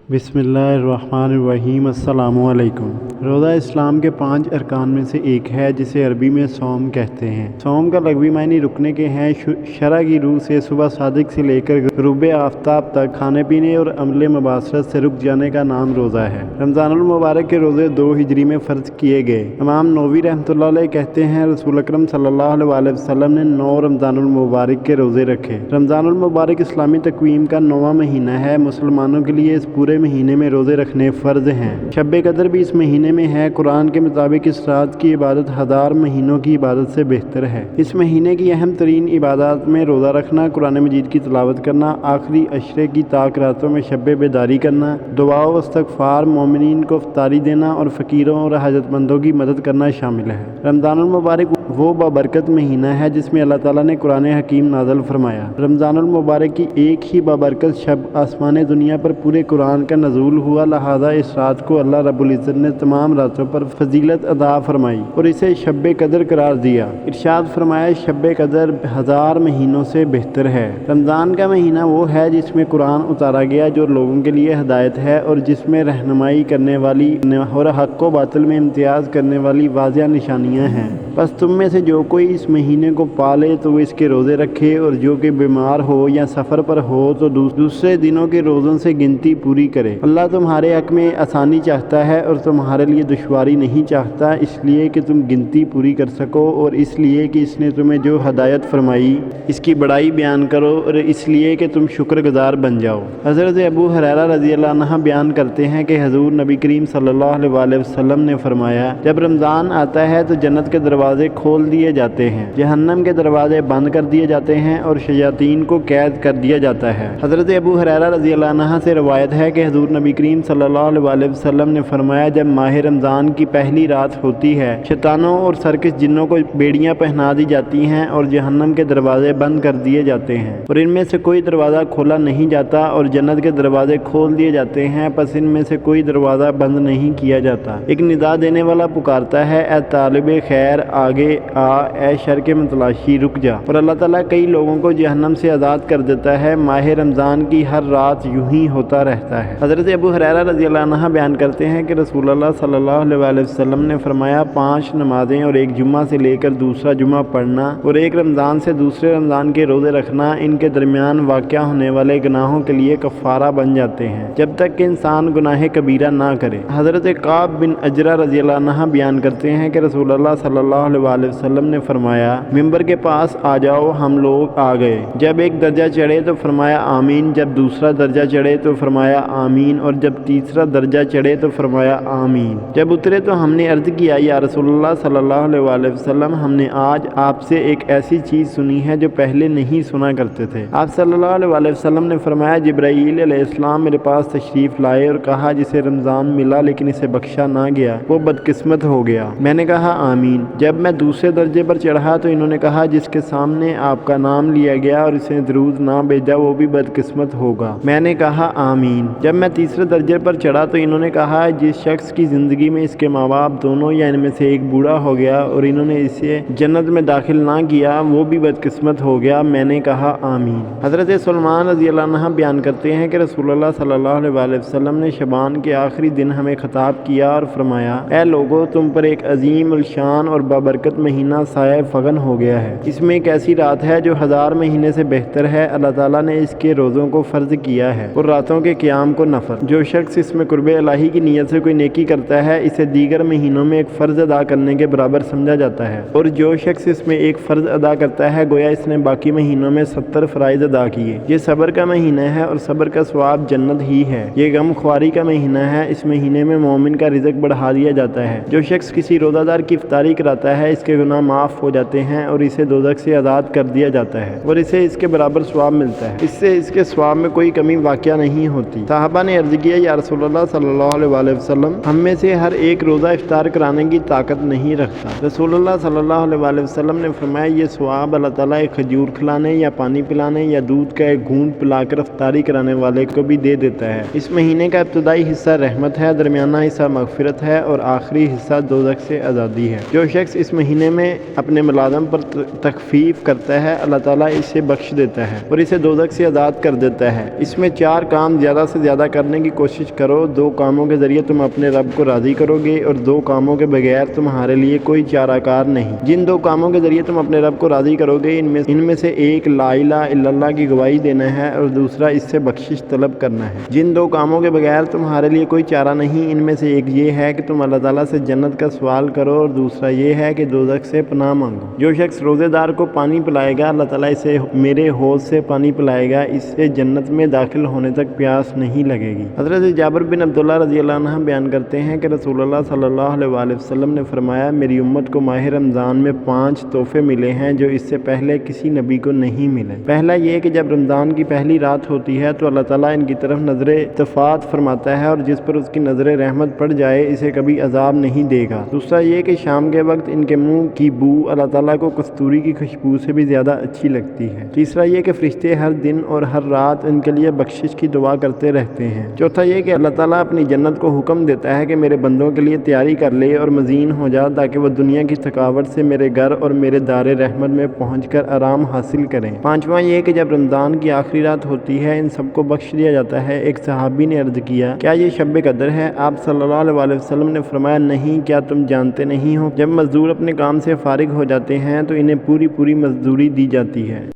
बिस्मिल्लाहिर्रहमानिर्रहीम। अस्सलामु अलैकुम। रोज़ा इस्लाम के 5 अरकान में से एक है जिसे अरबी में सौम कहते हैं। सौम का लगवी मायने रुकने के हैं। शरअ की रूह से सुबह सादिक से लेकर ग़ुरूब आफ्ताब तक खाने पीने और अमल मुबाशरत से रुक जाने का नाम रोज़ा है। रमज़ानुल मुबारक के रोज़े 2 हिजरी में फ़र्ज किए गए। इमाम नववी रहमतुल्लाह अलैह कहते हैं रसूल अकरम सल्लल्लाहु अलैहि वसल्लम ने 9 रमज़ानुल मुबारक के रोज़े रखे। रमज़ानुल मुबारक इस्लामी तक़वीम का 9वां महीना है। मुसलमानों के लिए इस पूरे महीने में रोज़े रखने फ़र्ज हैं। शब कदर भी इस महीने में है। कुरान के मुताबिक इस रात की इबादत 1000 महीनों की इबादत से बेहतर है। इस महीने की अहम तरीन इबादत में रोज़ा रखना, कुरान मजीद की तिलावत करना, आखिरी अशरे की ताक रातों में शब बेदारी करना, दुआ व इस्तग़फ़ार, मोमिनीन को इफ्तारी देना और फ़कीरों और हाजतमंदों की मदद करना शामिल है। रमज़ानुल मुबारक वो बाबरकत महीना है जिसमें अल्लाह ताला ने कुरान हकीम नाज़िल फरमाया। रमज़ानुल मुबारक की एक ही बाबरकत शब आसमान दुनिया पर पूरे कुरान का नज़ूल हुआ, लिहाजा इस रात को अल्लाह रब्बुल इज़्ज़त ने तमाम रातों पर फजीलत अदा फरमाई और इसे शब कदर करार दिया। इरशाद फरमाया, शब कदर 1000 महीनों से बेहतर है। रमज़ान का महीना वो है जिसमें कुरान उतारा गया, जो लोगों के लिए हिदायत है और जिसमें रहनुमाई करने वाली और हक़ व बातिल में इम्तियाज़ करने वाली वाज़िह निशानियाँ हैं। बस तुम में से जो कोई इस महीने को पाले तो वो इसके रोज़े रखे, और जो कि बीमार हो या सफ़र पर हो तो दूसरे दिनों के रोज़ों से गिनती पूरी करे। अल्लाह तुम्हारे हक़ में आसानी चाहता है और तुम्हारे लिए दुश्वारी नहीं चाहता, इसलिए कि तुम गिनती पूरी कर सको और इसलिए कि इसने तुम्हें जो हदायत फरमाई इसकी बड़ाई बयान करो और इसलिए कि तुम शुक्रगुजार बन जाओ। हज़रत अबू हुरैरा रज़ियल्लाहु अन्हु बयान करते हैं कि हज़ूर नबी करीम सल्लल्लाहु अलैहि वसल्लम ने फरमाया, जब रमज़ान आता है तो जन्नत के दरवाज़े खोल दिए जाते हैं, जहन्नम के दरवाज़े बंद कर दिए जाते हैं और शयातीन को कैद कर दिया जाता है। हज़रत अबू हुरैरा रज़ियल्लाहु अन्हु से रवायत है कि हज़ूर नबी करीम सल्लल्लाहु अलैहि वसल्लम ने फरमाया, जब माह रमज़ान की पहली रात होती है, शैतानों और सर्कस जिन्नों को बेड़ियाँ पहना दी जाती हैं और जहन्नम के दरवाज़े बंद कर दिए जाते हैं और इनमें से कोई दरवाज़ा खोला नहीं जाता और जन्नत के दरवाज़े खोल दिए जाते हैं, बस इनमें से कोई दरवाज़ा बंद नहीं किया जाता। एक निदा देने वाला पुकारता है, ए तालिबे खैर आगे आ, ए शर के मतलाशी रुक जा। और अल्लाह ताला कई लोगों को जहन्नम से आज़ाद कर देता है। माह रमज़ान की हर रात यूं ही होता रहता है। हज़रत अबू हुरैरा रज़ियल्लाहु अन्हु बयान करते हैं कि रसूलुल्लाह सल्लल्लाहु अलैहि वसल्लम ने फरमाया, 5 नमाजें और एक जुम्मा से लेकर दूसरा जुम्मा पढ़ना और एक रमज़ान से दूसरे रमज़ान के रोज़े रखना इनके दरमियान वाक़या होने वाले गुनाहों के लिए कफ़ारा बन जाते हैं, जब तक कि इंसान गुनाह कबीरा ना करे। हज़रत काब बिन अजरा रज़ियल्लाहु अन्हु बयान करते हैं कि रसूलुल्लाह सल्लल्लाहु अलैहि वसल्लम ने फरमाया, मिंबर के पास आ जाओ, हम लोग आ गए। जब एक दर्जा चढ़े तो फरमाया आमीन, जब दूसरा दर्जा चढ़े तो फरमाया आमीन और जब तीसरा दर्जा चढ़े तो फरमाया आमीन। जब उतरे तो हमने अर्ज़ किया, या रसूलुल्लाह सल्लल्लाहु अलैहि वसल्लम, हमने आज आपसे एक ऐसी चीज़ सुनी है जो पहले नहीं सुना करते थे। आप सल्लल्लाहु अलैहि वसल्लम ने फरमाया, जिब्राईल अलैहिस्सलाम मेरे पास तशरीफ़ लाए और कहा, जिसे रमज़ान मिला लेकिन इसे बख्शा ना गया वो बदकिस्मत हो गया। मैंने कहा आमीन। जब मैं दूसरे दर्जे पर चढ़ा तो इन्होंने कहा, जिसके सामने आपका नाम लिया गया और इसे दरूद ना भेजा वो भी बदकिस्मत होगा। मैंने कहा आमीन। जब मैं तीसरे दर्जे पर चढ़ा तो इन्होंने कहा, जिस शख्स की ज़िंदगी में इसके माँ बाप दोनों या इनमें से एक बूढ़ा हो गया और इन्होंने इसे जन्नत में दाखिल ना किया वो भी बदकिस्मत हो गया। मैंने कहा आमीन। हज़रत सलमान रज़ियल्लाहु अन्हु बयान करते हैं कि रसूलुल्लाह सल्लल्लाहु अलैहि वसल्लम ने शबान के आखिरी दिन हमें खिताब किया और फरमाया, ऐ लोगो, तुम पर एक अजीम उलशान और बाबरकत महीना साया फगन हो गया है। इसमें एक ऐसी रात है जो 1000 महीने से बेहतर है। अल्लाह ताला ने इसके रोज़ों को फ़र्ज किया है और रातों के क़याम को नफल। जो शख्स इसमें कुर्बे इलाही की नीयत से कोई नेकी करता है, इसे दीगर महीनों में एक फ़र्ज अदा करने के बराबर समझा जाता है, और जो शख्स इसमें एक फ़र्ज अदा करता है गोया इसने बाकी महीनों में 70 फ़राइज़ अदा किए। ये सब्र का महीना है और सब्र का सवाब जन्नत ही है। ये गम ख्वारी का महीना है। इस महीने में मोमिन का रिज़्क़ बढ़ा दिया जाता है। जो शख्स किसी रोज़ादार की इफ्तारी कराता है, इसके गुनाह माफ़ हो जाते हैं और इसे दोज़ख से आज़ाद कर दिया जाता है और इसे इसके बराबर सवाब मिलता है। इससे इसके सवाब में कोई कमी वाक़या नहीं होती। साहबा ने अर्ज़ किया, या रसूलुल्लाह सल्लल्लाहु अलैहि वसल्लम, हम में से हर एक रोज़ा इफ्तार कराने की ताकत नहीं रखता। रसूलुल्लाह सल्लल्लाहु अलैहि वसल्लम ने फरमाया, ये सवाब अल्लाह ताला एक खजूर खिलाने या पानी पिलाने या दूध का एक घूंट पिलाकर इफ्तारी कराने वाले को भी दे देता है। इस महीने का इब्तदाई हिस्सा रहमत है, दरमियाना हिस्सा मग़फ़िरत है और आखिरी हिस्सा दोज़ख से आज़ादी है। जो शख्स इस महीने में अपने मुलाज़म पर तखफ़ीफ़ करता है, अल्लाह ताला इसे बख्श देता है और इसे दोज़ख से आज़ाद कर देता है। इसमें 4 काम ज़्यादा से ज़्यादा अदा करने की कोशिश करो। 2 कामों के ज़रिए तुम अपने रब को राज़ी करोगे और 2 कामों के बगैर तुम्हारे लिए कोई चाराकार नहीं। जिन 2 कामों के ज़रिए तुम अपने रब को राज़ी करोगे इनमें से एक ला इलाहा इल्लल्लाह की गवाही देना है और दूसरा इससे बख्शिश तलब करना है। जिन 2 कामों के बगैर तुम्हारे लिए कोई चारा नहीं, इनमें से एक ये है कि तुम अल्लाह ताला से जन्नत का सवाल करो और दूसरा ये है कि दोज़ख से पनाह मांगो। जो शख्स रोज़ेदार को पानी पिलाएगा, अल्लाह ताला इसे मेरे हौज़ से पानी पिलाएगा, इससे जन्नत में दाखिल होने तक प्यास नहीं लगेगी। हज़रत जाबिर बिन अब्दुल्लाह रज़ियल्लाहु अन्हु बयान करते हैं कि रसूलुल्लाह सल्लल्लाहु अलैहि वसल्लम ने फरमाया, मेरी उम्मत को माह रमज़ान में 5 तोहफे मिले हैं जो इससे पहले किसी नबी को नहीं मिले। पहला ये कि जब रमज़ान की पहली रात होती है तो अल्लाह ताला इनकी तरफ नज़र इत्तफ़ात फरमाता है और जिस पर उसकी नज़र रहमत पड़ जाए इसे कभी अजाब नहीं देगा। दूसरा ये कि शाम के वक्त इनके मुंह की बू अल्लाह ताला को कस्तूरी की खुशबू से भी ज़्यादा अच्छी लगती है। तीसरा ये कि फरिश्ते हर दिन और हर रात इनके लिए बख्शिश की दुआ करते रहते हैं। चौथा ये कि अल्लाह ताला अपनी जन्नत को हुक्म देता है कि मेरे बंदों के लिए तैयारी कर ले और मज़ीन हो जा ताकि वह दुनिया की थकावट से मेरे घर और मेरे दारे रहमत में पहुंचकर आराम हासिल करें। पांचवा ये कि जब रमज़ान की आखिरी रात होती है इन सबको बख्श दिया जाता है। एक सहाबी ने अर्ज़ किया, क्या ये शब कदर है? आप सल्लल्लाहु अलैहि वसल्लम ने फरमाया, नहीं, क्या तुम जानते नहीं हो? जब मजदूर अपने काम से फारिग हो जाते हैं तो इन्हें पूरी मजदूरी दी जाती है।